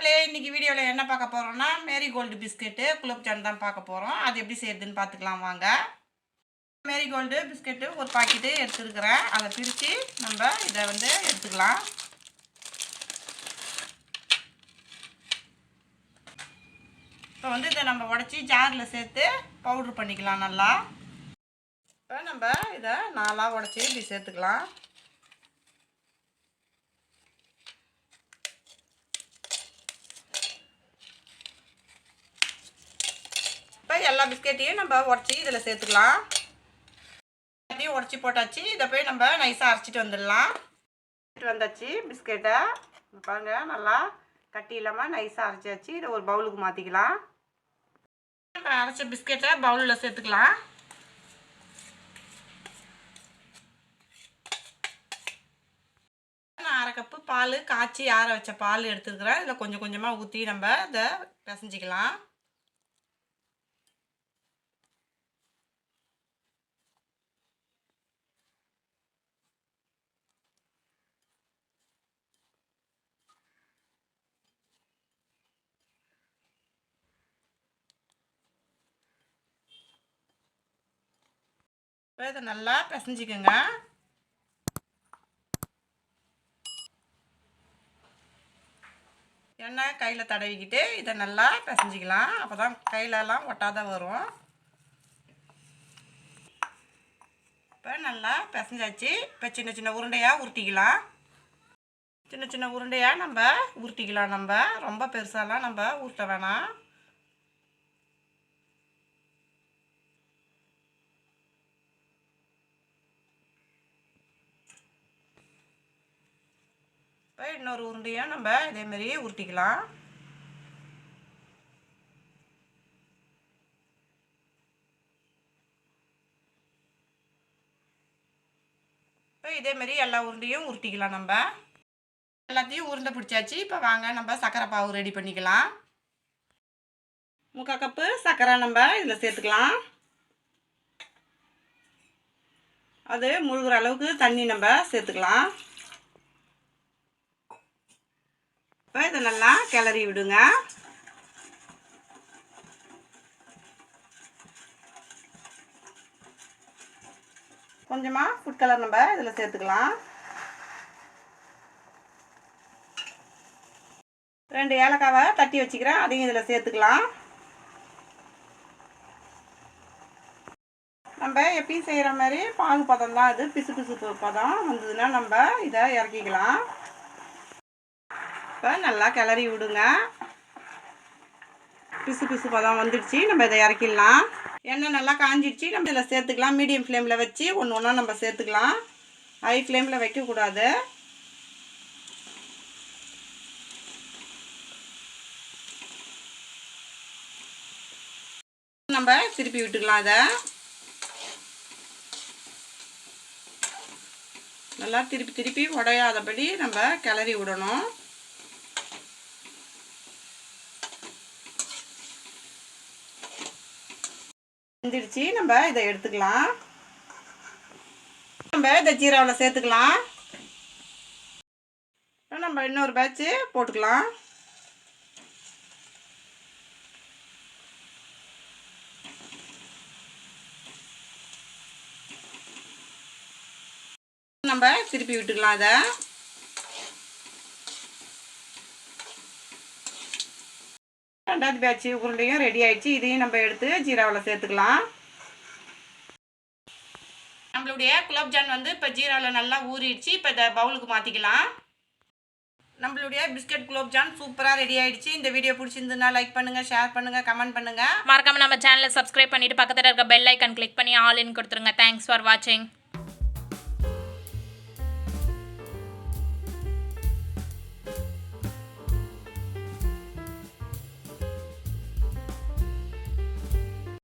மக்களே, இன்னைக்கு வீடியோவில் என்ன பார்க்க போகிறோம்னா மேரிகோல்டு பிஸ்கெட்டு குலோப்ஜான் தான் பார்க்க போகிறோம். அது எப்படி செய்யுதுன்னு பார்த்துக்கலாம் வாங்க. மேரிகோல்டு பிஸ்கெட்டு ஒரு பாக்கெட்டு எடுத்துருக்கிறேன். அதை பிரித்து நம்ம இதை எடுத்துக்கலாம். இப்போ இதை நம்ம உடச்சி ஜாரில் சேர்த்து பவுட்ரு பண்ணிக்கலாம் நல்லா. இப்போ நம்ம இதை நாலாக உடச்சி இப்படி சேர்த்துக்கலாம். இப்போ எல்லா பிஸ்கெட்டையும் நம்ம உடச்சி இதில் சேர்த்துக்கலாம். எல்லாத்தையும் உடச்சி போட்டாச்சு. இதை போய் நம்ம நைஸாக அரைச்சிட்டு வந்துடலாம். வந்தாச்சு பிஸ்கெட்டை பாருங்கள், நல்லா கட்டி இல்லாமல் நைஸாக அரைச்சாச்சு. இதை ஒரு பவுலுக்கு மாற்றிக்கலாம். அரைச்ச பிஸ்கெட்டை பவுலில் சேர்த்துக்கலாம். நான் அரை கப்பு பால் காய்ச்சி ஆற வச்ச பால் எடுத்துருக்கிறேன். இதில் கொஞ்சம் கொஞ்சமாக ஊற்றி நம்ம இதை பிசைஞ்சிக்கலாம். இதை நல்லா பிசைஞ்சிக்கோங்க. எண்ணெய் கையில் தடவிக்கிட்டு இதை நல்லா பிசைஞ்சிக்கலாம். அப்போ தான் கையிலலாம் ஒட்டாத வரும். இப்போ நல்லா பிசைஞ்சாச்சு. இப்போ சின்ன சின்ன உருண்டையாக உருட்டிக்கலாம். சின்ன சின்ன உருண்டையாக நம்ம உருட்டிக்கலாம். நம்ம ரொம்ப பெருசாலாம் நம்ம உருட்ட வேணாம். இப்போ இன்னொரு உருண்டையாக நம்ம இதேமாரி உருட்டிக்கலாம். இப்போ இதேமாரி எல்லா உருண்டையும் உருட்டிக்கலாம். நம்ம எல்லாத்தையும் உருண்டை பிடிச்சாச்சு. இப்போ வாங்க நம்ம சர்க்கரை பாவு ரெடி பண்ணிக்கலாம். 3/4 கப்பு சர்க்கரை நம்ம இதில் சேர்த்துக்கலாம். அது முழுகிற அளவுக்கு தண்ணி நம்ம சேர்த்துக்கலாம். இப்போ இதை நல்லா கிளறி விடுங்க. கொஞ்சமாக ஃபுட் கலர் நம்ம இதில் சேர்த்துக்கலாம். 2 ஏலக்காவை தட்டி வச்சுக்கிறேன், அதையும் இதில் சேர்த்துக்கலாம். நம்ம எப்பயும் செய்கிற மாதிரி பாகு பதம் தான் இது. பிசு பிசு பதம் வந்ததுன்னா நம்ம இதை இறக்கிக்கலாம். இப்போ நல்லா கிளறி விடுங்க. பிசு பிசு பதம் வந்துடுச்சு. நம்ம இதை இறக்கிடலாம். எண்ணெய் நல்லா காஞ்சிடுச்சு. நம்ம இதில் சேர்த்துக்கலாம். மீடியம் ஃப்ளேமில் வச்சு ஒன்று ஒன்றா நம்ம சேர்த்துக்கலாம். ஹை ஃப்ளேமில் வைக்கக்கூடாது. நம்ம திருப்பி விட்டுக்கலாம். அதை நல்லா திருப்பி திருப்பி உடையாதபடி நம்ம கிளறி விடணும். வந்துடுச்சு. நம்ம இதை எடுத்துக்கலாம். நம்ம இதை ஜீராவில் சேர்த்துக்கலாம். நம்ம இன்னொரு பேட்ச் போட்டுக்கலாம். நம்ம திருப்பி விட்டுக்கலாம். அதை ரெண்டாவது பேட்ச் உருண்டையும் ரெடி ஆயிடுச்சு. இதையும் நம்ம எடுத்து ஜீராவில் சேர்த்துக்கலாம். நம்மளுடைய குலோப்ஜான் இப்போ ஜீராவில் நல்லா ஊறிடுச்சு. இப்போ இதை பவுலுக்கு மாற்றிக்கலாம். நம்மளுடைய பிஸ்கட் குலோப்ஜான் சூப்பராக ரெடி ஆயிடுச்சு. இந்த வீடியோ பிடிச்சிருந்ததுன்னா லைக் பண்ணுங்கள், ஷேர் பண்ணுங்கள், கமெண்ட் பண்ணுங்கள். மறக்காமல் நம்ம சேனலை சப்ஸ்கிரைப் பண்ணிவிட்டு பக்கத்தில் இருக்க பெல் ஐக்கன் கிளிக் பண்ணி ஆல் இன் கொடுத்துருங்க. தேங்க்ஸ் ஃபார் வாட்சிங்.